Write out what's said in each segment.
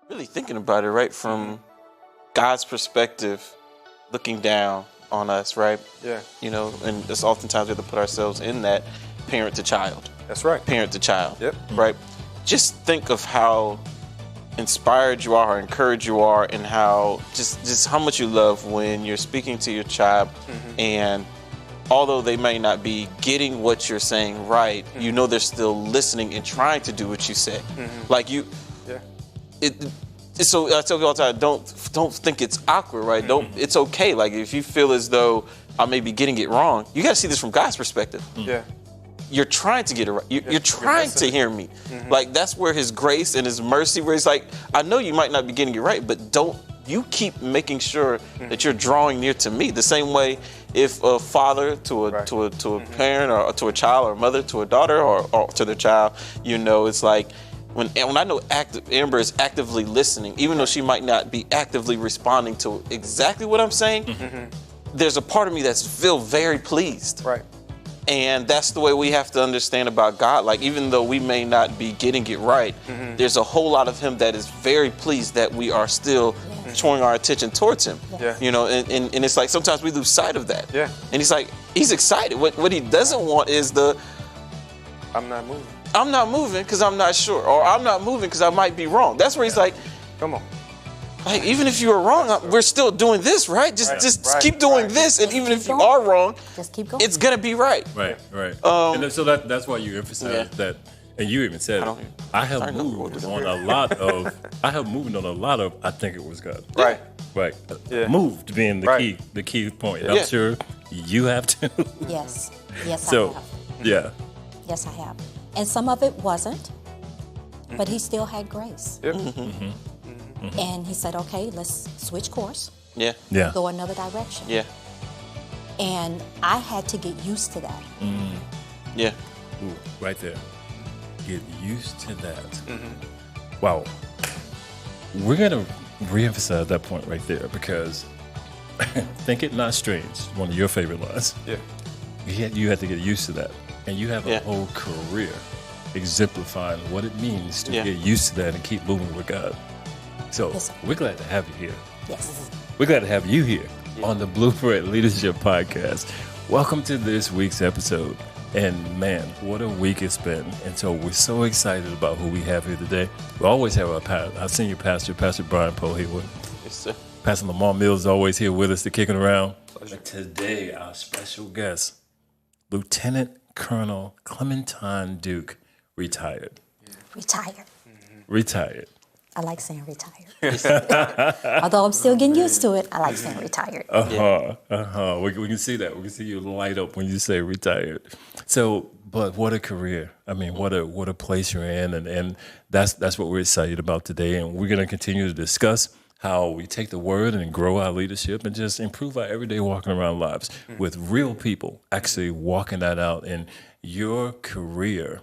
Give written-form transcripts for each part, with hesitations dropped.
really thinking about it, right, from God's perspective, looking down on us, right? Yeah. You know, and it's oftentimes we have to put ourselves in that parent to child. That's right. Parent to child. Yep. Right? Just think of how inspired you are, or encouraged you are, and how just how much you love when you're speaking to your child, and although they may not be getting what you're saying right, you know they're still listening and trying to do what you say. Like you, Yeah. So I tell people all the time, don't think it's awkward, right? It's okay. Like if you feel as though I may be getting it wrong, you got to see this from God's perspective. Yeah. You're trying to get it right. You're trying to hear me. Like that's where His grace and His mercy, where He's like, I know you might not be getting it right, but don't you keep making sure that you're drawing near to me. The same way, if a father to a parent, or to a child, or a mother to a daughter, or to their child, you know, it's like when I know Amber is actively listening, even though she might not be actively responding to exactly what I'm saying, there's a part of me that's feel very pleased. Right. And that's the way we have to understand about God. Like, even though we may not be getting it right, there's a whole lot of Him that is very pleased that we are still showing our attention towards Him. Yeah. You know, and it's like sometimes we lose sight of that. Yeah. And He's like, He's excited. What He doesn't want is I'm not moving. I'm not moving because I'm not sure, or I'm not moving because I might be wrong. That's where He's like, Come on. like, even if you were wrong, we're still doing this, right? Just keep doing this, and even if you are wrong, just keep going. It's gonna be right. Right. And so that's why you emphasize that, and you even said I have moved on a lot of. I think it was God. Right. Right. Yeah. Moved being the key point. I'm sure you have to. Yes, I have. Yeah. Yes, I have. And some of it wasn't, but He still had grace. Yep. And He said, okay, let's switch course, Yeah. go another direction. Yeah. And I had to get used to that. Yeah. Ooh, right there. Get used to that. Wow. We're going to reemphasize that point right there, because think it not strange, one of your favorite lines. Yeah. You had to get used to that. And you have a whole career exemplifying what it means to get used to that and keep moving with God. So we're glad to have you here. Yes. We're glad to have you here on the Blueprint Leadership Podcast. Welcome to this week's episode. And man, what a week it's been. And so we're so excited about who we have here today. We always have our senior pastor, Pastor Brian Poe, here with us. Yes, sir. Pastor Lamar Mills is always here with us to kick it around. But today, our special guest, Lieutenant Colonel Clementine Duke, retired. Retired. I like saying retired. Although I'm still getting used to it, I like saying retired. We can see that. We can see you light up when you say retired. So, but what a career. I mean, what a place you're in. And that's what we're excited about today. And we're going to continue to discuss how we take the word and grow our leadership and just improve our everyday walking around lives with real people actually walking that out. And your career,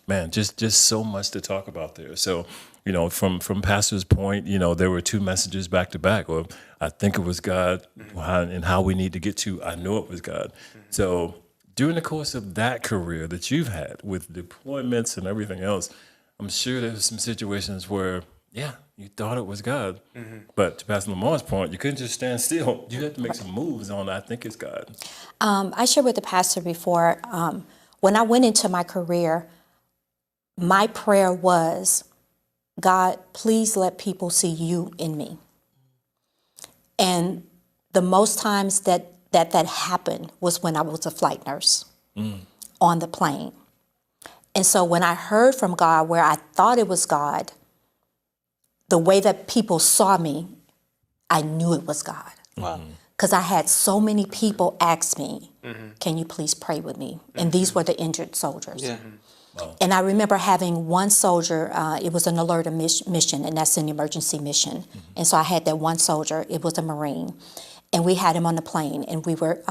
man, just so much to talk about there. So, you know, from Pastor's point, you know, there were two messages back to back, or I think it was God, and how we need to get to, I know it was God. So during the course of that career that you've had with deployments and everything else, I'm sure there's some situations where, you thought it was God. But to Pastor Lamar's point, you couldn't just stand still. You had to make some moves on, I think it's God. I shared with the pastor before, when I went into my career, my prayer was, God, please let people see you in me. And the most times that happened was when I was a flight nurse on the plane. And so when I heard from God where I thought it was God, the way that people saw me, I knew it was God. Wow. Because I had so many people ask me, can you please pray with me? And these were the injured soldiers. Yeah. Wow. And I remember having one soldier, it was an alert mission, and that's an emergency mission. And so I had that one soldier, it was a Marine. And we had him on the plane, and we were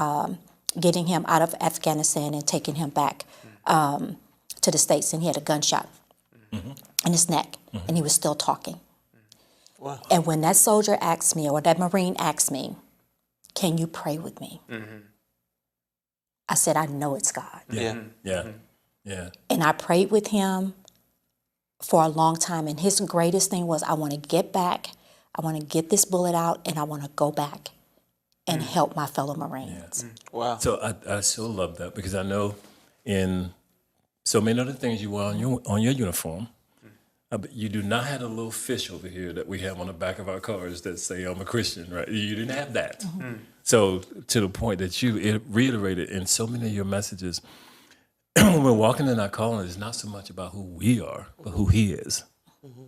getting him out of Afghanistan and taking him back to the States. And he had a gunshot in his neck, and he was still talking. Wow. And when that soldier asked me, or that Marine asked me, can you pray with me? I said, I know it's God. Yeah. Yeah. Yeah. And I prayed with him, for a long time. And his greatest thing was, I want to get back, I want to get this bullet out, and I want to go back and help my fellow Marines. Wow. So I so love that, because I know in so many other things you wear on your uniform, but you do not have a little fish over here that we have on the back of our cars that say I'm a Christian, right? You didn't have that. So to the point that you reiterated in so many of your messages, when we're walking in our calling, it's not so much about who we are, but who He is.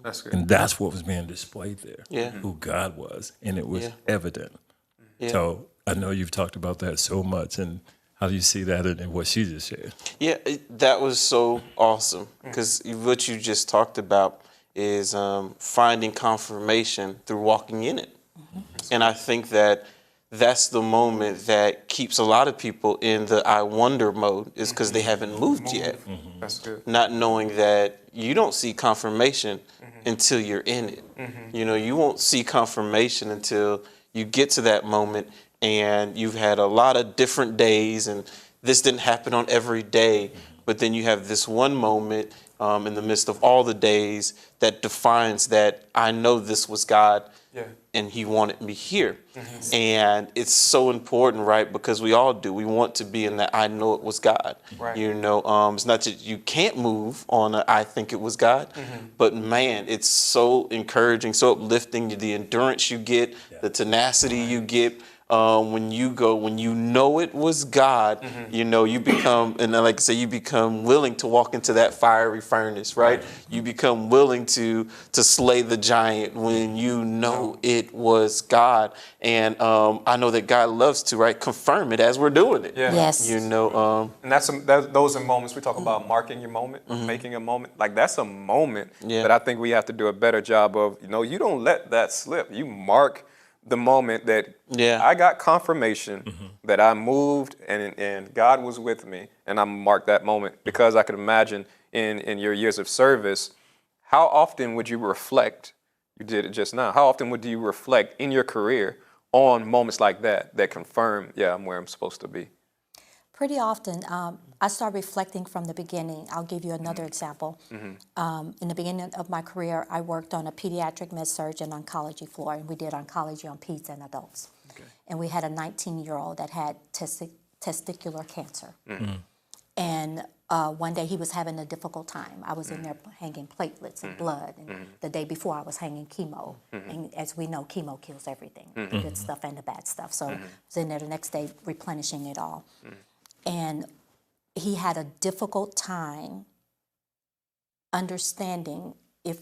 That's good. And that's what was being displayed there, Yeah. who God was, and it was Yeah. evident. Yeah. So I know you've talked about that so much, and how do you see that in what she just shared? Yeah, that was so awesome, because what you just talked about is finding confirmation through walking in it. And I think that that's the moment that keeps a lot of people in the I wonder mode, is because they haven't moved yet. That's good. Not knowing that you don't see confirmation until you're in it. You know, you won't see confirmation until you get to that moment and you've had a lot of different days, and this didn't happen on every day, but then you have this one moment in the midst of all the days that defines that I know this was God. Yeah. And He wanted me here. And it's so important, right? Because we all do. We want to be in that I know it was God. Right. You know, it's not that you can't move on a I think it was God, but man, it's so encouraging, so uplifting, the endurance you get, the tenacity you get. When you know it was God, you know, you become, and like I say, you become willing to walk into that fiery furnace, right? You become willing to slay the giant when you know it was God. And I know that God loves to, right, confirm it as we're doing it. Yeah. Yes. You know, And those are moments we talk about, marking your moment, making a moment. Like, that's a moment Yeah. that I think we have to do a better job of. You know, you don't let that slip. You mark the moment that I got confirmation that I moved and God was with me, and I marked that moment, because I could imagine in your years of service, how often would you reflect? You did it just now. How often would you reflect in your career on moments like that confirm, I'm where I'm supposed to be? Pretty often, I start reflecting from the beginning. I'll give you another example. In the beginning of my career, I worked on a pediatric med-surg and oncology floor, and we did oncology on peds and adults. Okay. And we had a 19-year-old that had testicular cancer. And one day he was having a difficult time. I was in there hanging platelets and blood, and the day before I was hanging chemo. And as we know, chemo kills everything, the good stuff and the bad stuff. So I was in there the next day replenishing it all. And he had a difficult time understanding. If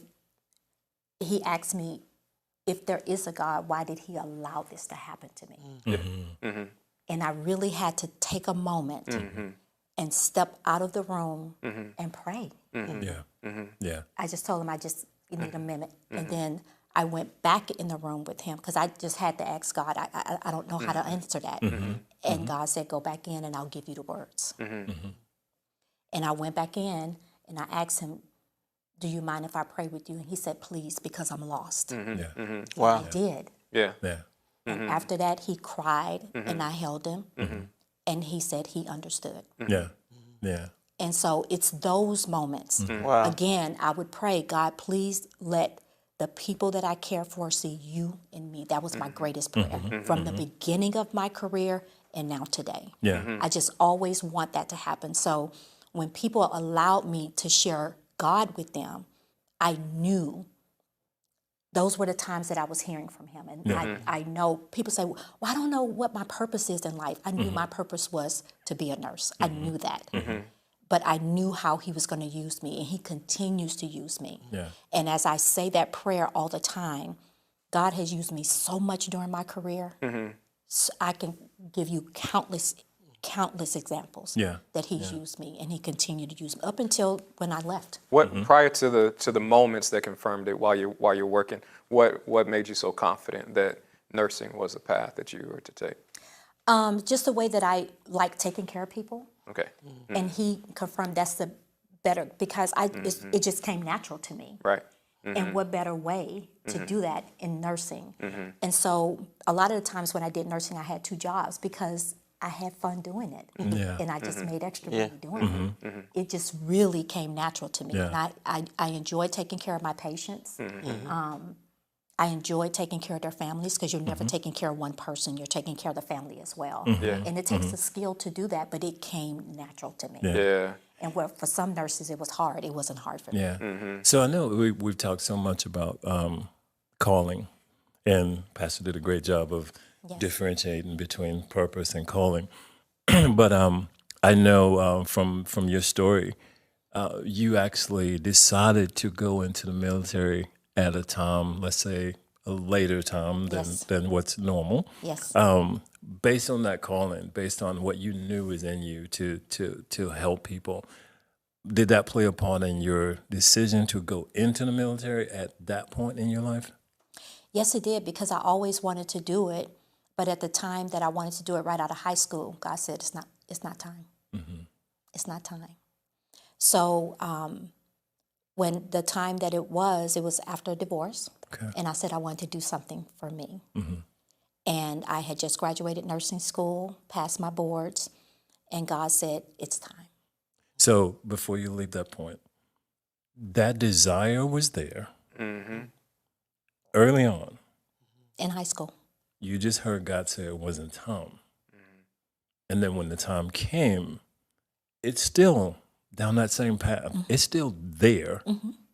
he asked me, if there is a God, why did He allow this to happen to me? And I really had to take a moment and step out of the room and pray. Yeah. I just told him, you need a minute. And then I went back in the room with him, because I just had to ask God, I don't know how to answer that. And God said, go back in and I'll give you the words. And I went back in and I asked him, do you mind if I pray with you? And he said, please, because I'm lost. wow. I did. Yeah. And after that, he cried and I held him. And he said he understood. Yeah. And so it's those moments. Wow. Again, I would pray, God, please let the people that I care for see you in me. That was my greatest prayer from the beginning of my career and now today. I just always want that to happen. So when people allowed me to share God with them, I knew those were the times that I was hearing from Him. And I know people say, well, I don't know what my purpose is in life. I knew my purpose was to be a nurse. I knew that. But I knew how He was going to use me, and He continues to use me. And as I say that prayer all the time, God has used me so much during my career. So I can give you countless examples that He's used me, and He continued to use me up until when I left. What prior to the moments that confirmed it while you're working, what made you so confident that nursing was the path that you were to take? Just the way that I like taking care of people. Okay. And He confirmed that's the better, because it just came natural to me. Right. And what better way to do that in nursing? And so a lot of the times when I did nursing, I had 2 jobs, because I had fun doing it. Yeah. And I just made extra Yeah. money doing it. It just really came natural to me. Yeah. And I enjoyed taking care of my patients. I enjoyed taking care of their families because you're never taking care of one person, you're taking care of the family as well. Yeah. And it takes a skill to do that, but it came natural to me. Yeah. And where for some nurses it was hard, it wasn't hard for me. Yeah. So I know we've talked so much about calling, and Pastor did a great job of differentiating between purpose and calling. But I know from your story, you actually decided to go into the military at a time, let's say a later time than what's normal. Yes. Based on that calling, based on what you knew was in you to help people, did that play a part in your decision to go into the military at that point in your life? Yes, it did, because I always wanted to do it. But at the time that I wanted to do it right out of high school, God said, it's not time. It's not time. So when the time that it was after a divorce. Okay. And I said I wanted to do something for me. And I had just graduated nursing school, passed my boards, and God said, it's time. So before you leave that point, that desire was there early on. In high school. You just heard God say it wasn't time. And then when the time came, it's still down that same path. It's still there.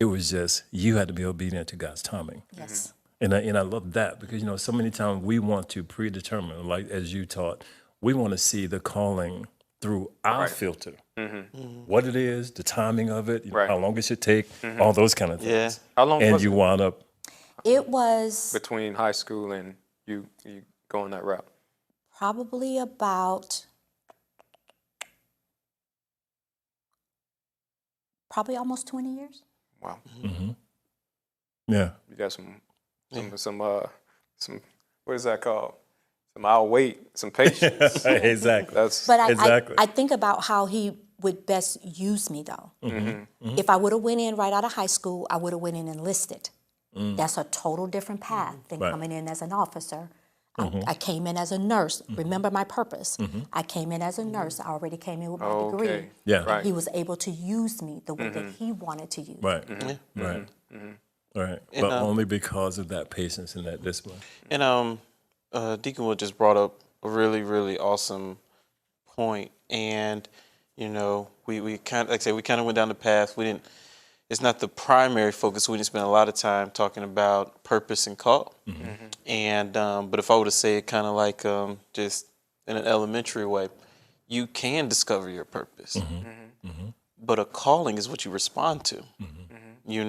It was just you had to be obedient to God's timing. Yes. And I love that because, so many times we want to predetermine, like as you taught, we want to see the calling through our filter. What it is, the timing of it, how long it should take, all those kind of things. Yeah. How long And was you it wound up. It was between high school and you going that route? probably about almost 20 years. Wow. Yeah. You got some what is that called? I'll wait, some patience. Exactly. That's But Exactly. I think about how he would best use me, though. If I would have went in right out of high school, I would have went in enlisted. That's a total different path than coming in as an officer. I came in as a nurse. Remember my purpose. I came in as a nurse. I already came in with my degree. Yeah. Right. He was able to use me the way that he wanted to use me. Right. Right. Right. But only because of that patience and that discipline. And Deacon Wood just brought up a really, really awesome point. And, we kind of, like I said, we kind of went down the path. It's not the primary focus. We didn't spend a lot of time talking about purpose and call. And, but if I were to say it kind of like just in an elementary way, you can discover your purpose. But a calling is what you respond to. You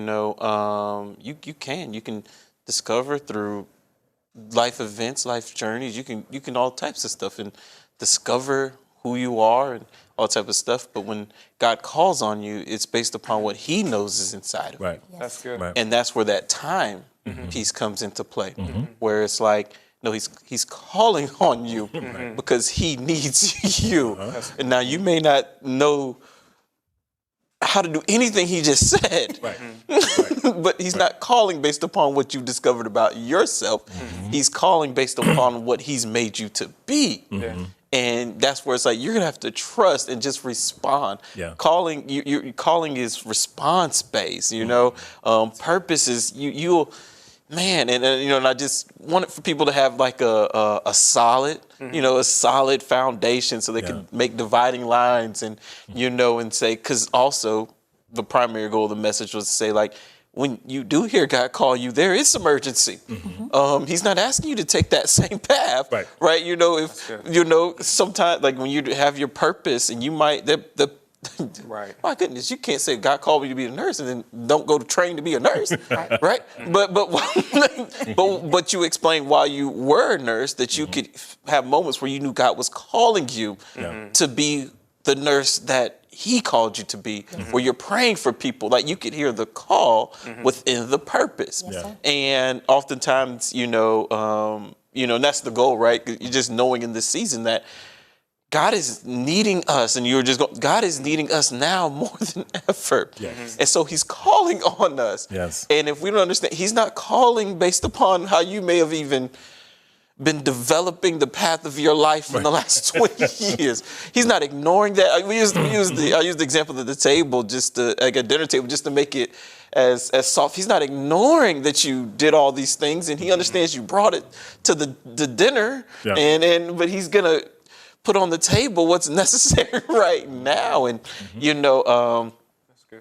can discover through life events, life journeys. You can all types of stuff and discover who you are and all type of stuff. But when God calls on you, it's based upon what He knows is inside of you. Right. Yes. That's good. Right. And that's where that time piece comes into play, where it's like, no, he's calling on you because He needs you. And now you may not know how to do anything He just said, but He's not calling based upon what you discovered about yourself. He's calling based upon what He's made you to be. And that's where it's like you're gonna have to trust and just respond. Yeah. Calling, calling is response based. Purpose is you'll. Man, and I just want it for people to have like a solid, a solid foundation so they can make dividing lines and, and say, because also the primary goal of the message was to say, like, when you do hear God call you, there is some urgency. He's not asking you to take that same path, right? Sometimes like when you have your purpose and you might, Right. My goodness, you can't say God called me to be a nurse and then don't go to train to be a nurse, right? But you explained while you were a nurse that you could have moments where you knew God was calling you to be the nurse that He called you to be, where you're praying for people. Like you could hear the call within the purpose. Yes, sir. And oftentimes, and that's the goal, right? You're just knowing in this season that God is needing us, and God is needing us now more than ever. Yes. And so He's calling on us. Yes. And if we don't understand, He's not calling based upon how you may have even been developing the path of your life in the last 20 years. He's not ignoring that. I used the example of the table, just to, like a dinner table, just to make it as soft. He's not ignoring that you did all these things, and he understands you brought it to the dinner, but he's gonna put on the table what's necessary right now. And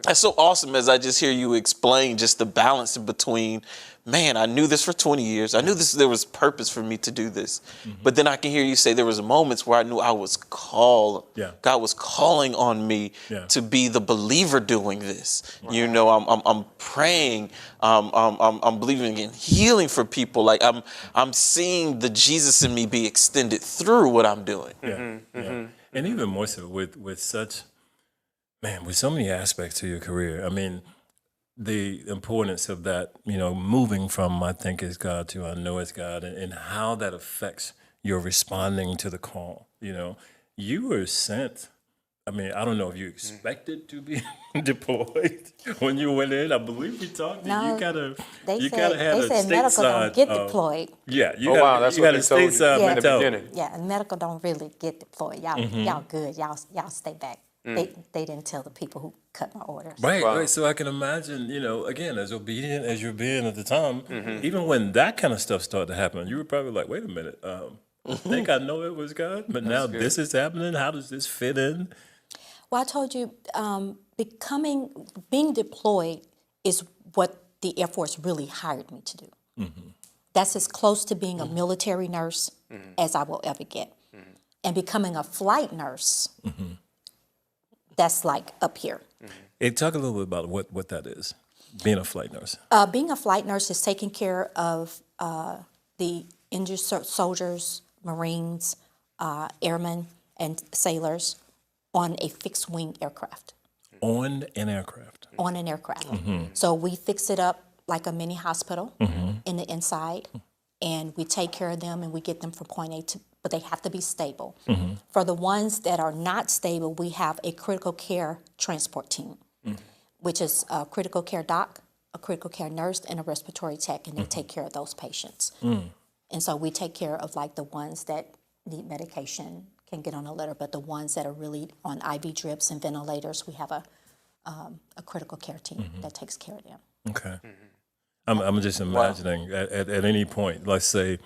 that's so awesome as I just hear you explain just the balance between, man, I knew this for 20 years. I knew there was purpose for me to do this. But then I can hear you say there was moments where I knew I was called. God was calling on me to be the believer doing this. Right. I'm praying. I'm believing in healing for people. Like I'm seeing the Jesus in me be extended through what I'm doing. And even more so with such, man, with so many aspects to your career. I mean, the importance of that, moving from I think it's God to I know it's God, and how that affects your responding to the call. You were sent. I mean, I don't know if you expected to be deployed when you went in. I believe we talked. No, you gotta they had said a medical don't get deployed. Yeah, that's what had they a told you stateside in the beginning. Yeah, and medical don't really get deployed. Y'all good. Y'all stay back. They didn't tell the people who cut my orders. Right. So I can imagine, again, as obedient as you're being at the time, even when that kind of stuff started to happen, you were probably like, wait a minute, I think I know it was God, but now this is happening. How does this fit in? Well, I told you, being deployed is what the Air Force really hired me to do. That's as close to being a military nurse as I will ever get. And becoming a flight nurse, that's like up here. Hey, talk a little bit about what that is, being a flight nurse. Being a flight nurse is taking care of the injured soldiers, Marines, airmen, and sailors on a fixed-wing aircraft. On an aircraft? On an aircraft. So we fix it up like a mini hospital in the inside, and we take care of them, and we get them from point A to, but they have to be stable. For the ones that are not stable, we have a critical care transport team, which is a critical care doc, a critical care nurse, and a respiratory tech, and they take care of those patients. And so we take care of like the ones that need medication, can get on a litter, but the ones that are really on IV drips and ventilators, we have a critical care team that takes care of them. Okay. I'm just imagining at any point, let's say,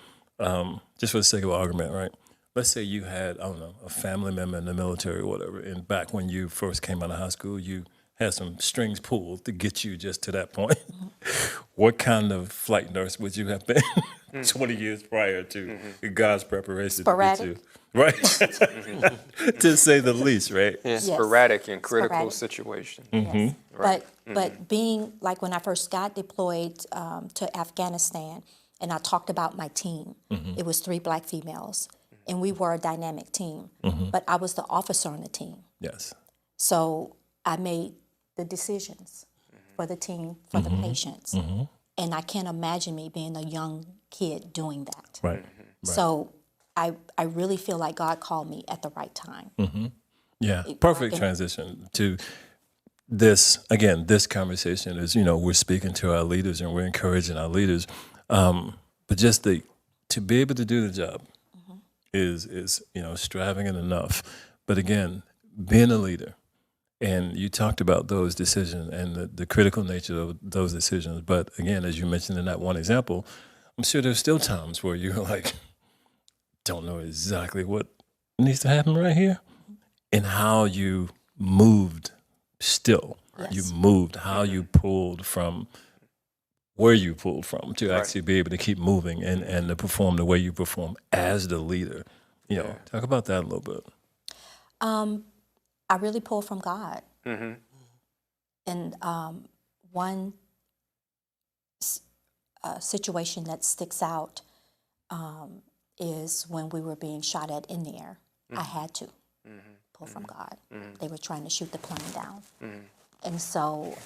just for the sake of argument, right? Let's say you had, I don't know, a family member in the military or whatever, and back when you first came out of high school, you had some strings pulled to get you just to that point. What kind of flight nurse would you have been 20 years prior to God's preparation Sporadic. to get you? Right? To say the least, right? Yes. Sporadic in critical situations. Yes. But being, like when I first got deployed to Afghanistan, and I talked about my team, it was 3 black females, and we were a dynamic team, but I was the officer on the team. Yes. So I made the decisions for the team, for the patients. And I can't imagine me being a young kid doing that. Right. So I really feel like God called me at the right time. Yeah, perfect transition to this. Again, this conversation is, we're speaking to our leaders and we're encouraging our leaders. But just to be able to do the job is striving enough. But again, being a leader, and you talked about those decisions and the critical nature of those decisions. But again, as you mentioned in that one example, I'm sure there's still times where you're like, don't know exactly what needs to happen right here, and how you moved still. Yes. You moved, how you pulled from where you pulled from to actually be able to keep moving and to perform the way you perform as the leader. Talk about that a little bit. I really pull from God. And one situation that sticks out is when we were being shot at in the air. I had to pull from God. They were trying to shoot the plane down. And so,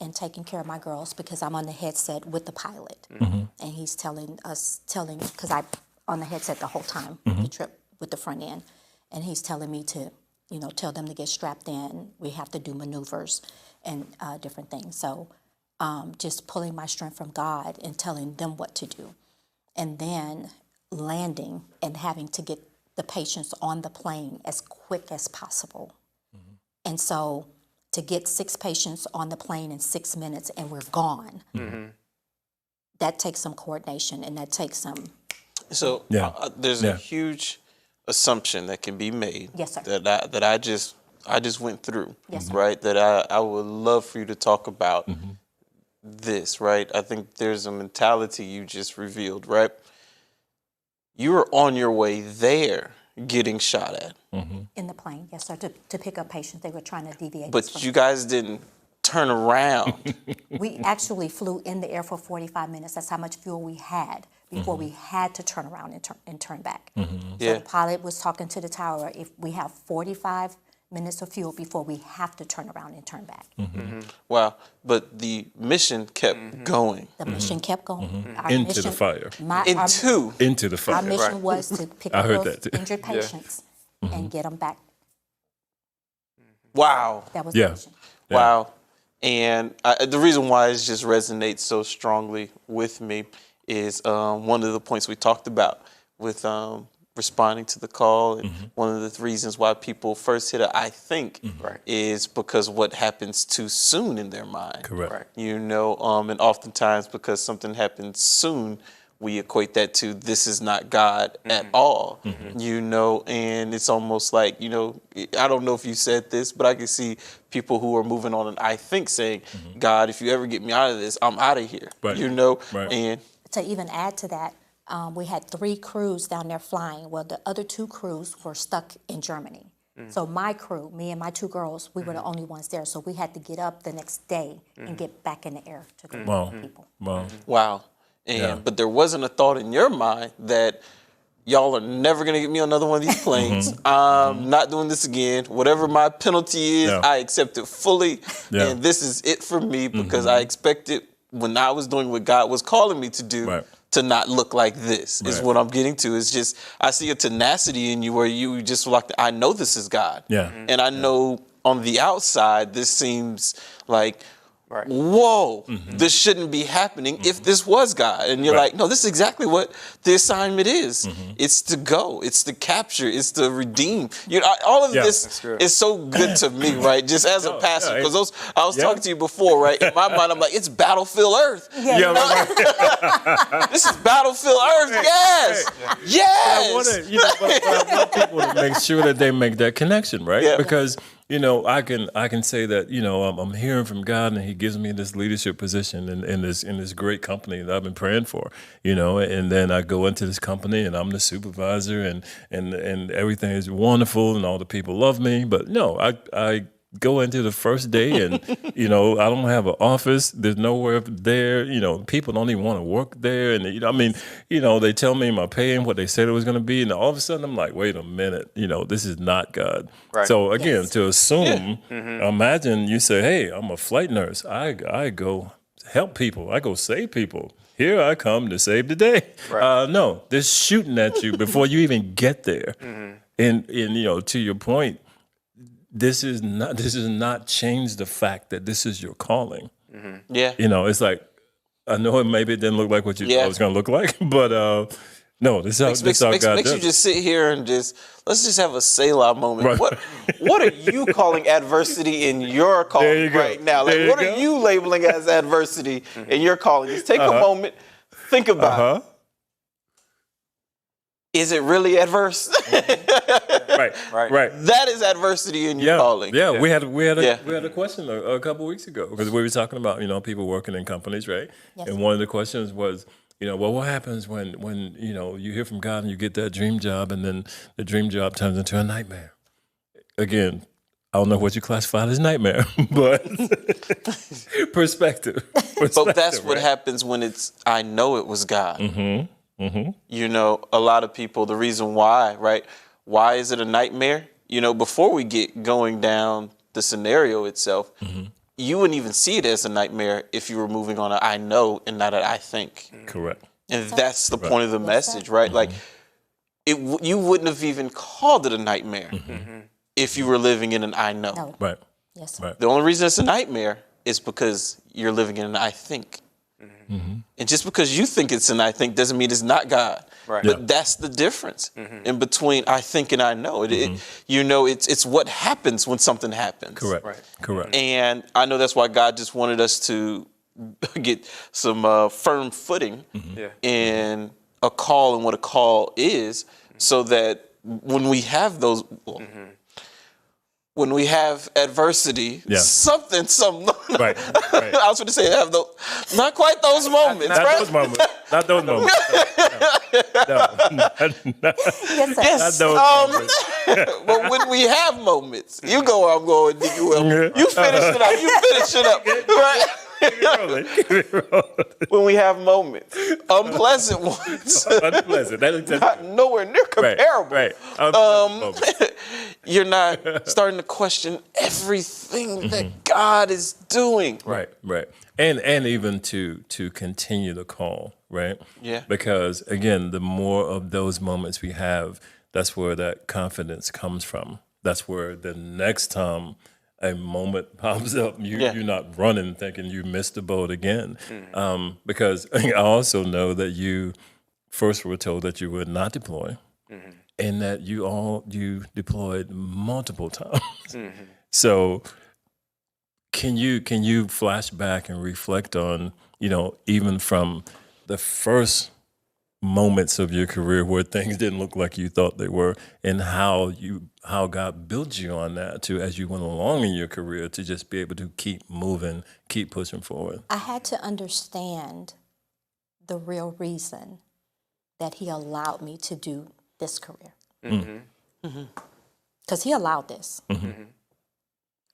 and taking care of my girls, because I'm on the headset with the pilot. And he's telling, because I'm on the headset the whole time, the trip with the front end. And he's telling me to, tell them to get strapped in. We have to do maneuvers and different things. So just pulling my strength from God and telling them what to do. And then landing and having to get the patients on the plane as quick as possible. And so to get 6 patients on the plane in 6 minutes and we're gone, that takes some coordination and that takes some. So there's a huge assumption that can be made. Yes, sir. That I just went through. Yes, sir. Right. That I would love for you to talk about this. Right. I think there's a mentality you just revealed. Right. You were on your way there getting shot at. In the plane, yes, sir, to pick up patients. They were trying to deviate. But you guys didn't turn around. We actually flew in the air for 45 minutes. That's how much fuel we had before we had to turn around and turn back. So the pilot was talking to the tower, if we have 45 minutes of fuel before we have to turn around and turn back. Wow. But the mission kept going. The mission kept going. Our Into mission, the fire. Into the fire. Our mission was to pick I up heard those that too. injured patients and get them back. Wow. That was the mission. Wow. And the reason why it just resonates so strongly with me is one of the points we talked about with responding to the call. And one of the reasons why people first hit a I think is because what happens too soon in their mind. Correct. Right. You know, and oftentimes because something happens soon, we equate that to this is not God at all, you know, and it's almost like, you know, I don't know if you said this, but I can see people who are moving on and I think saying, God, if you ever get me out of this, I'm out of here, you know, and to even add to that, we had 3 crews down there flying. Well, the other 2 crews were stuck in Germany. So my crew, me and my 2 girls, we were the only ones there. So we had to get up the next day and get back in the air to go get people. Wow. And but there wasn't a thought in your mind that y'all are never gonna get me on another one of these planes. I'm not doing this again. Whatever my penalty is, I accept it fully. And this is it for me because I expected when I was doing what God was calling me to do to not look like this is what I'm getting to. It's just I see a tenacity in you where you just like, I know this is God. And I know on the outside this seems like whoa, this shouldn't be happening if this was God. And you're like, no, this is exactly what the assignment is. It's to go, it's to capture, it's to redeem. You know, all of this is so good to me, right? Just as a pastor, because I was talking to you before, right? In my mind, I'm like, it's Battlefield Earth. This is Battlefield Earth, yes. Yes. But I want people to make sure that they make that connection, right? Because you know, I can say that, you know, I'm hearing from God and he gives me this leadership position in this great company that I've been praying for, you know, and then I go into this company and I'm the supervisor and everything is wonderful and all the people love me. But no, I go into the first day and, you know, I don't have an office. There's nowhere there. You know, people don't even want to work there. And, you know, I mean, you know, they tell me my pay and what they said it was going to be. And all of a sudden I'm like, wait a minute, you know, this is not God. So again, to assume, imagine you say, hey, I'm a flight nurse. I go help people. I go save people. Here I come to save the day. No, they're shooting at you before you even get there. And, you know, to your point, this is not change the fact that this is your calling. You know, it's like, I know maybe it didn't look like what you thought it was going to look like, but no, this is how God does. Makes you just sit here and let's just have a Selah moment. What are you calling adversity in your calling right now? Like, what are you labeling as adversity in your calling? Just take a moment, think about it. Is it really adverse? Right. That is adversity in your calling. We had a question a couple of weeks ago because we were talking about, you know, people working in companies, right? And one of the questions was, you know, well, what happens when you know you hear from God and you get that dream job and then the dream job turns into a nightmare? Again, I don't know what you classified as nightmare, but perspective. But that's what happens when it's I know it was God. You know, a lot of people, the reason why, right? Why is it a nightmare? You know, before we get going down the scenario itself, you wouldn't even see it as a nightmare if you were moving on a I know and not an I think. Correct. And that's the point of the message, right? Like, you wouldn't have even called it a nightmare if you were living in an I know. No. Right. Yes, sir. The only reason it's a nightmare is because you're living in an I think. And just because you think it's an I think doesn't mean it's not God. Right. But that's the difference in between I think and I know. It's what happens when something happens. Correct. Right. Correct. And I know that's why God just wanted us to get some firm footing in a call and what a call is, so that when we have those, when we have adversity, something. Right. I was going to say have those, not quite those moments, Not right? those moments. Not those moments. No. Yes, sir. Not those moments. But when we have moments, you go where I'm going, Dickie Will. You finish it up. You finish it up, right? Keep it rolling. When we have moments, unpleasant ones, Unpleasant. not nowhere near comparable. Right. Unpleasant moments. You're not starting to question everything that God is doing. Right. And even to continue the call, right? Yeah. Because again, the more of those moments we have, that's where that confidence comes from. That's where the next time a moment pops up, you're not running thinking you missed the boat again. Because I also know that you first were told that you would not deploy, and that you deployed multiple times. So can you flash back and reflect on, even from the first moments of your career where things didn't look like you thought they were, and how God built you on that to, as you went along in your career, to just be able to keep moving, keep pushing forward? I had to understand the real reason that he allowed me to do this career. Because he allowed this.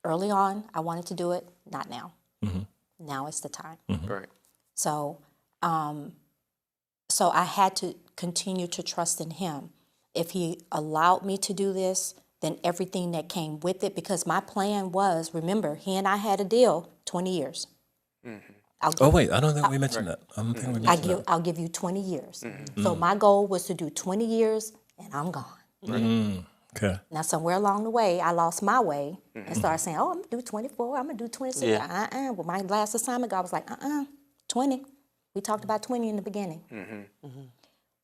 Early on, I wanted to do it, not now. Now is the time. Right. So I had to continue to trust in him. If he allowed me to do this, then everything that came with it, because my plan was, remember, he and I had a deal, 20 years. Wait, I don't think we mentioned that. I don't think we mentioned that. I'll give you 20 years. So my goal was to do 20 years, and I'm gone. Okay. Now, somewhere along the way, I lost my way and started saying, I'm going to do 24, I'm going to do 26. Well, my last assignment, God was like, 20. We talked about 20 in the beginning.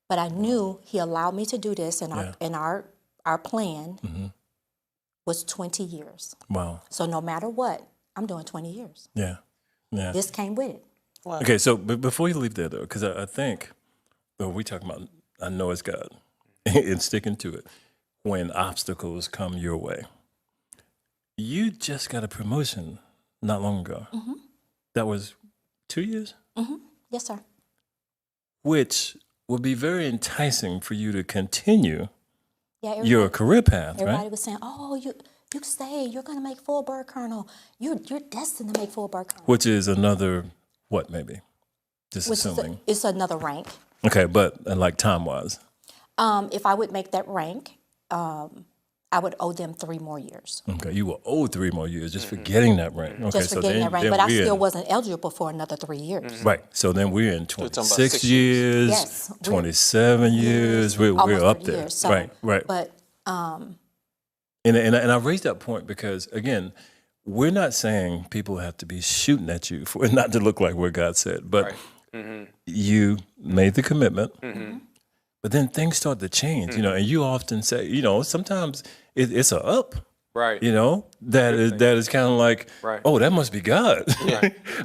But I knew he allowed me to do this, and our plan was 20 years. Wow. So no matter what, I'm doing 20 years. Yeah. This came with it. Wow. Okay, so before you leave there, though, because I think, we talk about, I know it's God, and sticking to it, when obstacles come your way. You just got a promotion not long ago. That was 2 years? Yes, sir. Which would be very enticing for you to continue Yeah, your career path, everybody right? was saying, you stay, you're going to make full bird colonel. You're destined to make full bird colonel. Which is another, what maybe? Just assuming. It's another rank. Okay, but like time-wise? If I would make that rank, I would owe them 3 more years. Okay, you will owe 3 more years just for getting that rank. Okay, Just for getting that rank, but I still wasn't eligible for another 3 years. Right, so then we're in 26 6 years, Yes, 27 years, we're Almost up 30 there. years, so, Right. But And I raised that point because, again, we're not saying people have to be shooting at you for it not to look like what God said, but you made the commitment. But then things start to change, and you often say, sometimes it's a up, Right. that is kind of like, oh, that must be God.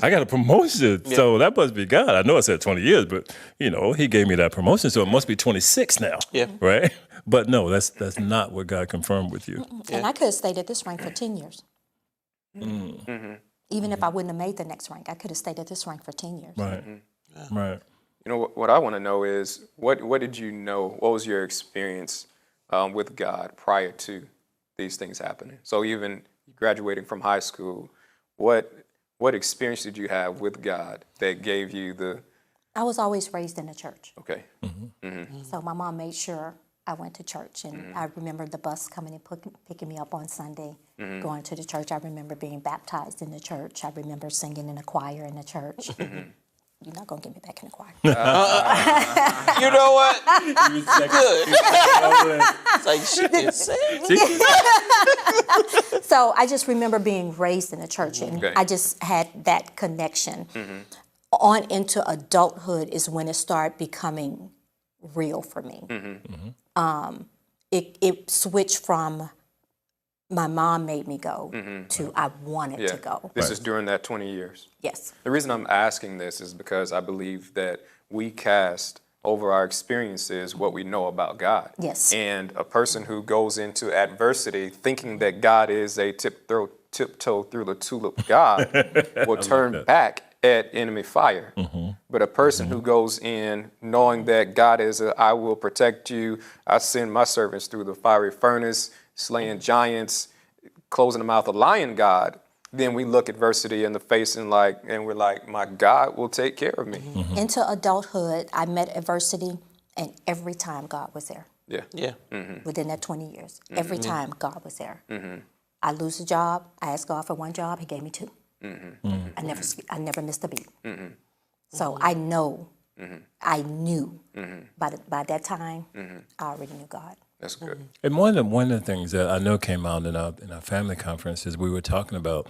I got a promotion, so that must be God. I know I said 20 years, but he gave me that promotion, so it must be 26 now, right? But no, that's not what God confirmed with you. and I could have stayed at this rank for 10 years. Even if I wouldn't have made the next rank, I could have stayed at this rank for 10 years. Right, right. What I want to know is, what did you know? What was your experience with God prior to these things happening? So even graduating from high school, what experience did you have with God that gave you the? I was always raised in the church. Okay. So my mom made sure I went to church, and I remember the bus coming and picking me up on Sunday, going to the church. I remember being baptized in the church. I remember singing in a choir in the church. You're not going to get me back in the choir. You know what? Good. It's like, she can sing. So I just remember being raised in the church, and I just had that connection. On into adulthood is when it started becoming real for me. It switched from my mom made me go to I wanted to go. This is during that 20 years. Yes. The reason I'm asking this is because I believe that we cast over our experiences what we know about God. Yes. And a person who goes into adversity thinking that God is a tiptoe through the tulip God will turn back at enemy fire. But a person who goes in knowing that God is I will protect you, I send my servants through the fiery furnace, slaying giants, closing the mouth of lion God, then we look adversity in the face and we're like, my God will take care of me. Into adulthood, I met adversity, and every time God was there. Yeah. Within that 20 years, every time God was there. I lose a job, I asked God for one job, He gave me two. I never missed a beat. So I know, I knew by that time, I already knew God. That's good. And one of the things that I know came out in our family conference is we were talking about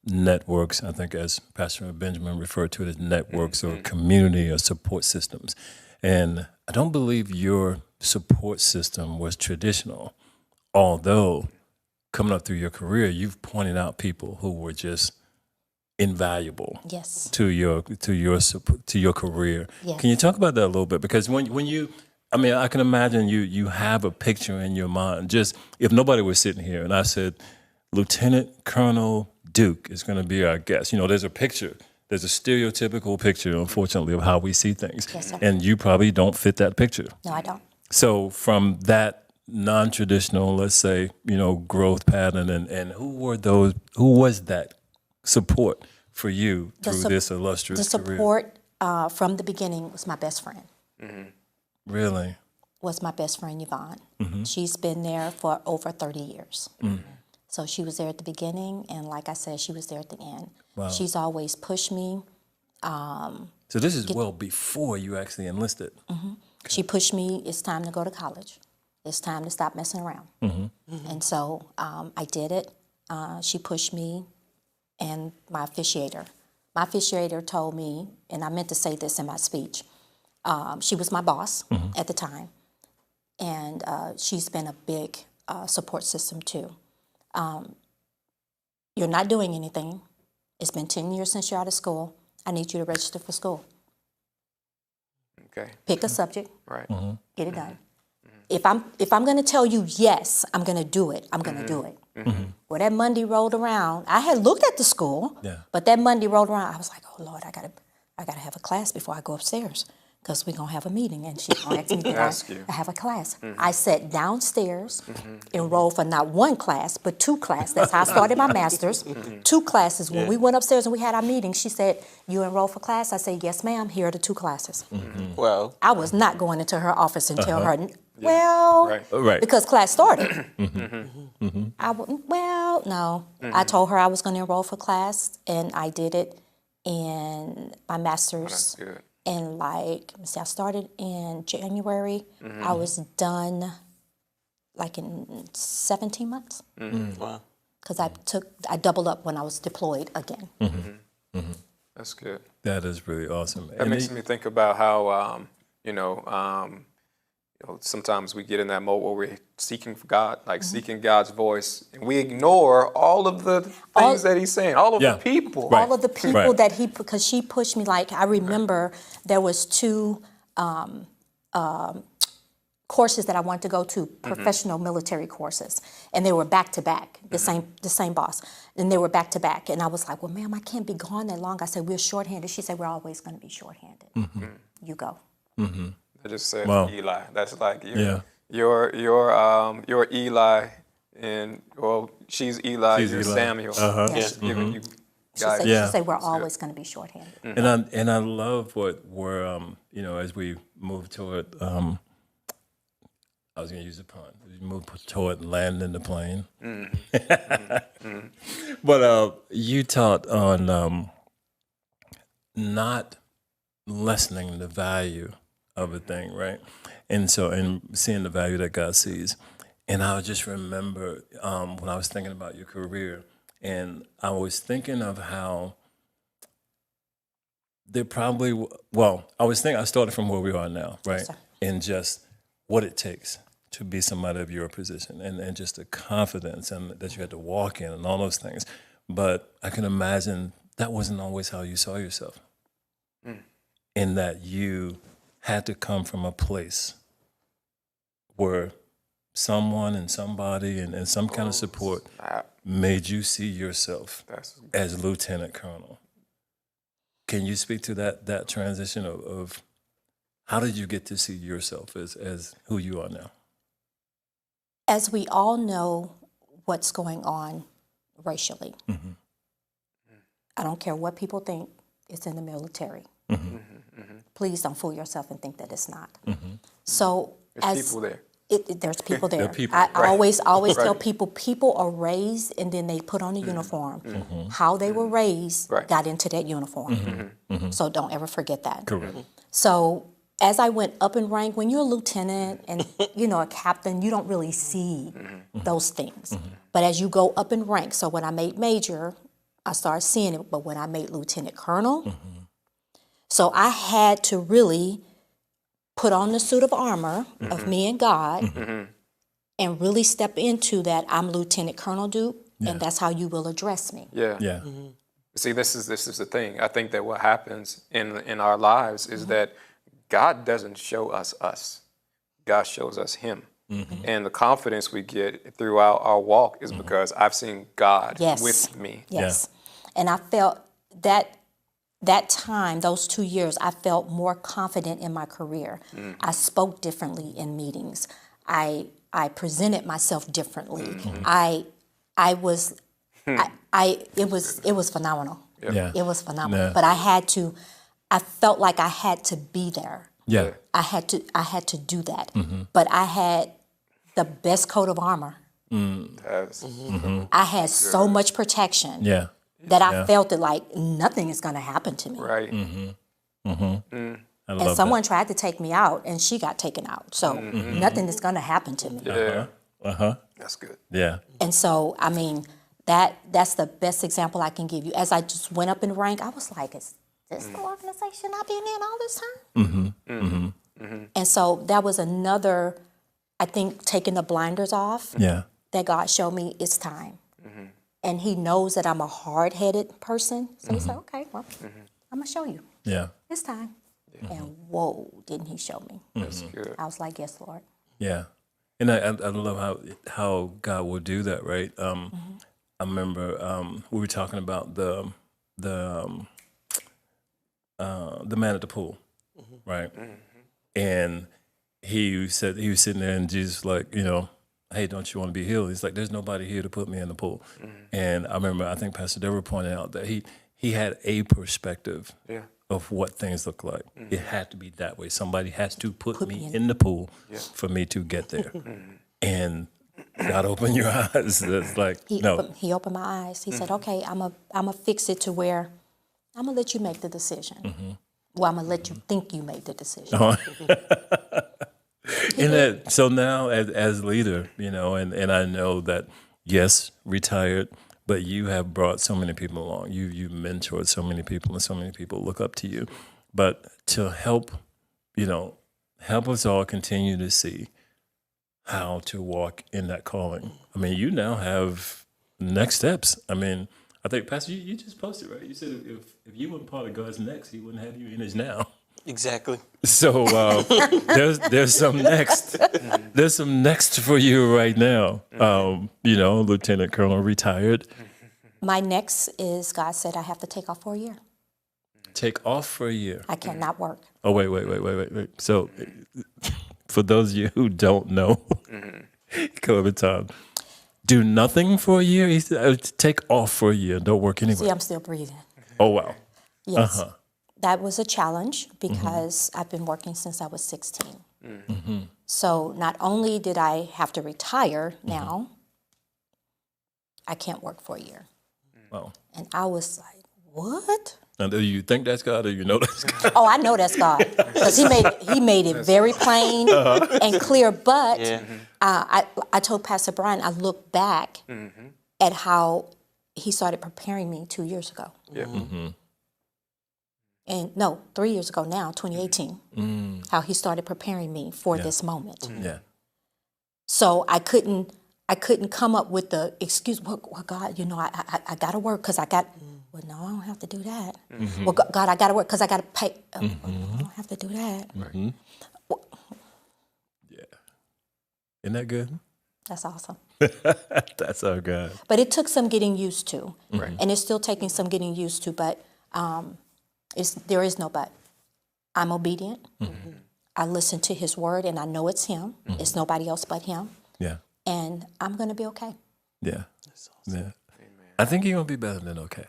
networks. I think as Pastor Benjamin referred to it as networks or community or support systems. And I don't believe your support system was traditional, although coming up through your career, you've pointed out people who were just invaluable Yes. to your career. Yes. Can you talk about that a little bit? Because when you, I mean, I can imagine you have a picture in your mind. Just if nobody was sitting here and I said, Lieutenant Colonel Duke is going to be our guest. You know, there's a picture. There's a stereotypical picture, unfortunately, of how we see things. Yes, sir. And you probably don't fit that picture. No, I don't. So from that non-traditional, let's say, growth pattern, and who was that support for you through this illustrious The career? support from the beginning was my best friend. Really? Was my best friend Yvonne. She's been there for over 30 years. So she was there at the beginning, and like I said, she was there at the end. Wow. She's always pushed me. So this is well before you actually enlisted. She pushed me, it's time to go to college. It's time to stop messing around. And so I did it. She pushed me, and my officiator told me, and I meant to say this in my speech, she was my boss at the time, and she's been a big support system too. You're not doing anything. It's been 10 years since you're out of school. I need you to register for school. Okay. Pick a subject. Right. Get it done. If I'm going to tell you yes, I'm going to do it. I'm going to do it. Well, that Monday rolled around. I had looked at the school, but that Monday rolled around. I was like, oh Lord, I gotta have a class before I go upstairs because we're gonna have a meeting, and she's gonna ask me that I have a class. I sat downstairs, enrolled for not one class but two classes. That's how I started my master's. Two classes. When we went upstairs and we had our meeting, she said, "You enrolled for class?" I said, "Yes, ma'am. Here are the two classes." Well, I was not going into her office and tell her, well, Right. because class started. No. I told her I was going to enroll for class, and I did it in my master's. That's good. And I started in January. I was done like in 17 months. wow. Because I doubled up when I was deployed again. That's good. That is really awesome. That makes me think about how, sometimes we get in that mode where we're seeking for God, seeking God's voice, and we ignore all of the things that He's saying, all of the people. All of the people that because she pushed me. Like, I remember there was two courses that I wanted to go to, professional military courses, and they were back to back. The same boss, and they were back to back. And I was like, "Well, ma'am, I can't be gone that long." I said, "We're shorthanded." She said, "We're always going to be shorthanded. You go." I just said Eli. That's like your Eli, and she's Eli. You're Eli. Samuel. Just giving you guidance. She said, "We're always going to be shorthanded." And I love what we're as we move toward. I was going to use a pun. We move toward landing the plane. But you taught on not lessening the value of a thing, right? And seeing the value that God sees. And I just remember when I was thinking about your career, and I was thinking of how there probably, I started from where we are now, right? Yes, sir. And just what it takes to be somebody of your position and just the confidence and that you had to walk in and all those things. But I can imagine that wasn't always how you saw yourself. In that you had to come from a place where someone and somebody and some kind of support made you see yourself as lieutenant colonel. Can you speak to that transition of how did you get to see yourself as who you are now? As we all know what's going on racially, I don't care what people think, it's in the military. Please don't fool yourself and think that it's not. So there's people there. There's people there. People. I always tell people are raised and then they put on a uniform. How they were raised got into that uniform. So don't ever forget that. Correct. So as I went up in rank, when you're a lieutenant and a captain, you don't really see those things. But as you go up in rank, so when I made major, I started seeing it. But when I made lieutenant colonel, so I had to really put on the suit of armor of me and God and really step into that I'm Lieutenant Colonel Duke, and that's how you will address me. Yeah. See, this is the thing. I think that what happens in our lives is that God doesn't show us. God shows us Him. And the confidence we get throughout our walk is because I've seen God with me. Yes. And I felt that time, those 2 years, I felt more confident in my career. I spoke differently in meetings. I presented myself differently. It was phenomenal. Yeah. It was phenomenal. Yeah. But I felt like I had to be there. Yeah. I had to do that. But I had the best coat of armor. I had so much protection. Yeah. That I felt that like nothing is going to happen to me. Right. And someone tried to take me out, and she got taken out. So nothing is going to happen to me. That's good. Yeah. And so, I mean, that's the best example I can give you. As I just went up in rank, I was like, is this the organization I've been in all this time? And so that was another, I think, taking the blinders off. Yeah. That God showed me it's time. And He knows that I'm a hard-headed person. So He said, okay, well, I'm going to show you. Yeah. It's time. And whoa, didn't He show me? That's good. I was like, yes, Lord. Yeah. And I love how God will do that, right? I remember we were talking about the man at the pool, right? And he was sitting there, and Jesus was like, hey, don't you want to be healed? He's like, there's nobody here to put me in the pool. And I remember, I think Pastor Deborah pointed out that he had a perspective of what things look like. It had to be that way. Somebody has to put me in the pool for me to get there. And God opened your eyes. It's like, He opened my eyes. He said, okay, I'm a fix it to where I'm going to let you make the decision. Well, I'm going to let you think you made the decision. And so now as leader, and I know that, yes, retired, but you have brought so many people along. You mentored so many people, and so many people look up to you. But to help us all continue to see how to walk in that calling. I mean, you now have next steps. I mean, I think, Pastor, you just posted, right? You said if you weren't part of God's next, He wouldn't have you in His now. Exactly. So there's some next. There's some next for you right now. Lieutenant Colonel retired. My next is God said I have to take off for a year. Take off for a year. I cannot work. Oh, wait. So for those of you who don't know, Clementine, do nothing for a year? He said, take off for a year. Don't work anywhere. See, I'm still breathing. Oh, wow. Yes. That was a challenge because I've been working since I was 16. So not only did I have to retire now, I can't work for a year. Wow. And I was like, what? Now, do you think that's God or you know that's God? Oh, I know that's God because He made it very plain and clear. But I told Pastor Brian, I look back at how He started preparing me 2 years ago. And no, 3 years ago now, 2018, how he started preparing me for this moment. Yeah. So I couldn't come up with the excuse, well God, I got to work because I got, well, no, I don't have to do that. Well, God, I got to work because I got to pay. Well, I don't have to do that. Well, Yeah. Isn't that good? that's awesome. That's so good. But it took some getting used to. Right. And it's still taking some getting used to, but there is no but. I'm obedient. I listen to his word and I know it's him. It's nobody else but him. Yeah. And I'm going to be okay. Yeah. Yeah. Amen. I think you're going to be better than okay.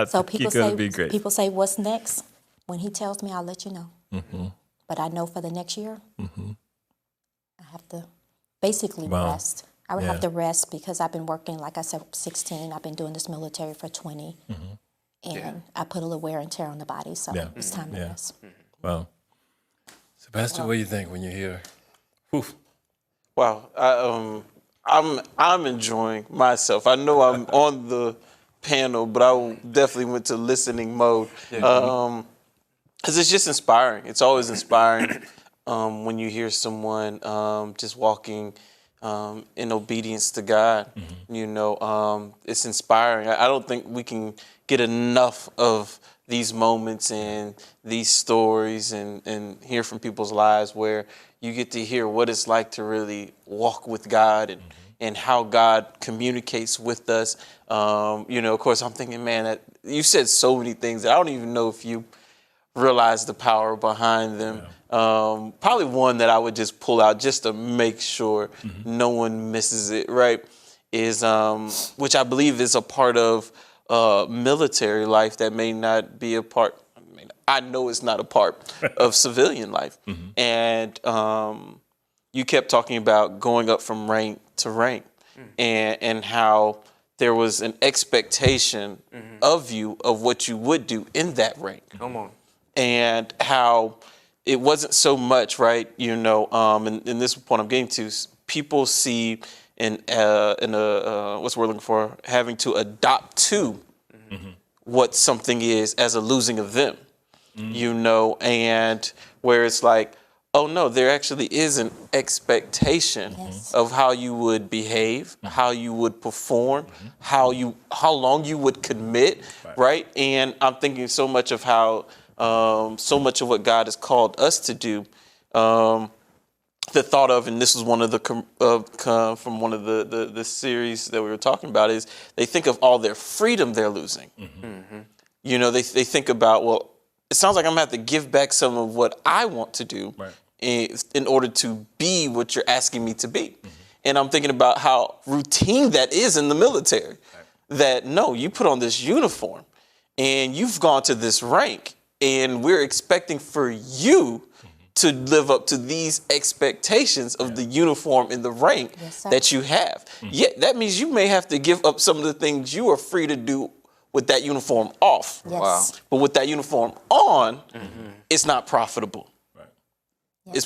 So people say, be great. people say, what's next? When he tells me, I'll let you know. But I know for the next year, I have to basically rest. I would have to rest because I've been working, like I said, 16. I've been doing this military for 20. And I put a little wear and tear on the body, so it's time to rest. Well, so Pastor, what do you think when you hear? Whew. Wow, I'm enjoying myself. I know I'm on the panel, but I definitely went to listening mode because it's just inspiring. It's always inspiring when you hear someone just walking in obedience to God. It's inspiring. I don't think we can get enough of these moments and these stories and hear from people's lives where you get to hear what it's like to really walk with God and how God communicates with us. Of course, I'm thinking, man, that you said so many things that I don't even know if you realize the power behind them. Probably one that I would just pull out just to make sure no one misses it, right, is, which I believe is a part of military life that may not be a part, I know it's not a part of civilian life. And you kept talking about going up from rank to rank and how there was an expectation of you of what you would do in that rank. Come on. And how it wasn't so much, right, and this point I'm getting to, people see in what's the word looking for, having to adopt to what something is as a losing of them, and where it's like, oh no, there actually is an expectation of how you would behave, how you would perform, how long you would commit, right? And I'm thinking so much of how so much of what God has called us to do. The thought of, and this is one of the from one of the series that we were talking about, is they think of all their freedom they're losing. They think about, well, it sounds like I'm gonna have to give back some of what I want to do in order to be what you're asking me to be. And I'm thinking about how routine that is in the military. That no, you put on this uniform and you've gone to this rank and we're expecting for you to live up to these expectations of the uniform and the rank that you have. Yet that means you may have to give up some of the things you are free to do with that uniform off. Wow. But with that uniform on, it's not profitable. It's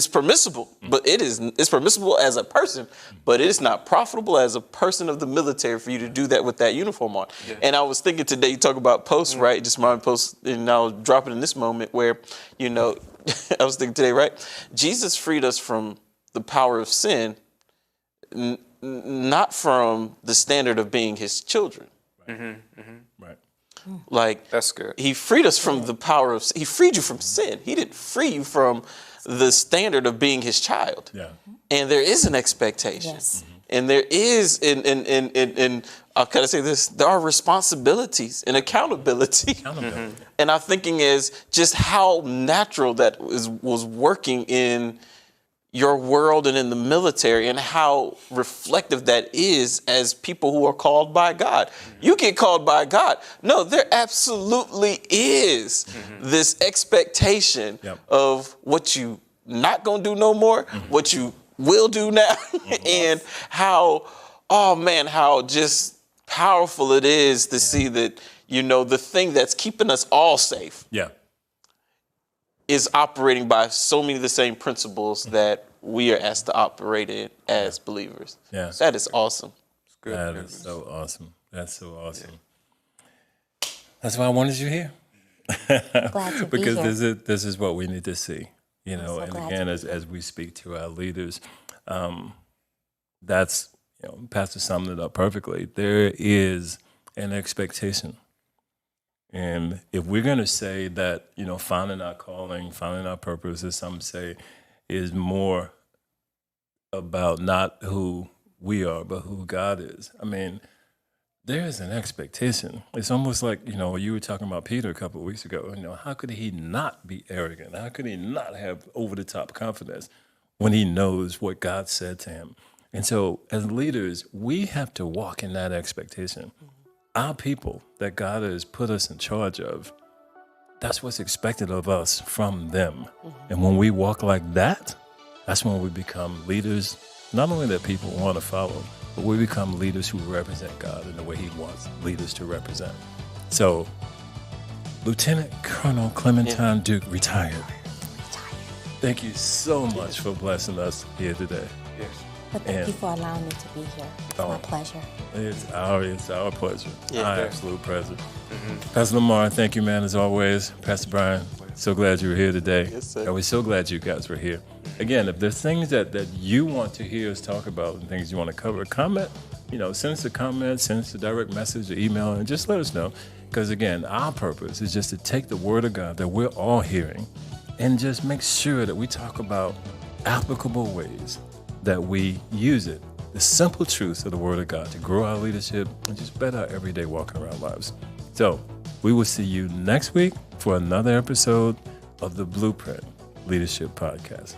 permissible, but it's permissible as a person, but it is not profitable as a person of the military for you to do that with that uniform on. And I was thinking today, you talk about posts, right? Just my post, and I was dropping in this moment where, I was thinking today, right? Jesus freed us from the power of sin, not from the standard of being his children. Right. Like, that's good. He freed us from the power of, he freed you from sin. He didn't free you from the standard of being his child. And there is an expectation. And there is, and I'll kind of say this, there are responsibilities and accountability. And I'm thinking is just how natural that was working in your world and in the military, and how reflective that is as people who are called by God. You get called by God. No, there absolutely is this expectation of what you not gonna do no more, what you will do now, and how, oh man, how just powerful it is to see that, the thing that's keeping us all safe is operating by so many of the same principles that we are asked to operate in as believers. That is awesome. Good. That is so awesome. That's so awesome. That's why I wanted you here. Glad to be because here. this is what we need to see, you know. so And glad again, to be as we speak to our leaders, that's, you know, Pastor summed it up perfectly. There is an expectation. And if we're going to say that, you know, finding our calling, finding our purpose, as some say, is more about not who we are, but who God is. I mean, there is an expectation. It's almost like, you know, you were talking about Peter a couple of weeks ago. You know, how could he not be arrogant? How could he not have over-the-top confidence when he knows what God said to him? And so as leaders, we have to walk in that expectation. Our people that God has put us in charge of, that's what's expected of us from them. And when we walk like that, that's when we become leaders, not only that people want to follow, but we become leaders who represent God in the way he wants leaders to represent. So, Lieutenant Colonel Clementine Duke, retired. Thank you so much for blessing us here today. Yes. But thank you for allowing me to be here. It's my pleasure. It's our pleasure. Yeah. Our absolute pleasure. Pastor Lamar, thank you, man, as always. Pastor Brian, so glad you were here today. Yes, sir. And we're so glad you guys were here. Again, if there's things that you want to hear us talk about and things you want to cover, comment, you know, send us a comment, send us a direct message or email, and just let us know. Because again, our purpose is just to take the word of God that we're all hearing and just make sure that we talk about applicable ways that we use it, the simple truths of the word of God, to grow our leadership and just better our everyday walking around lives. So we will see you next week for another episode of the Blueprint Leadership Podcast.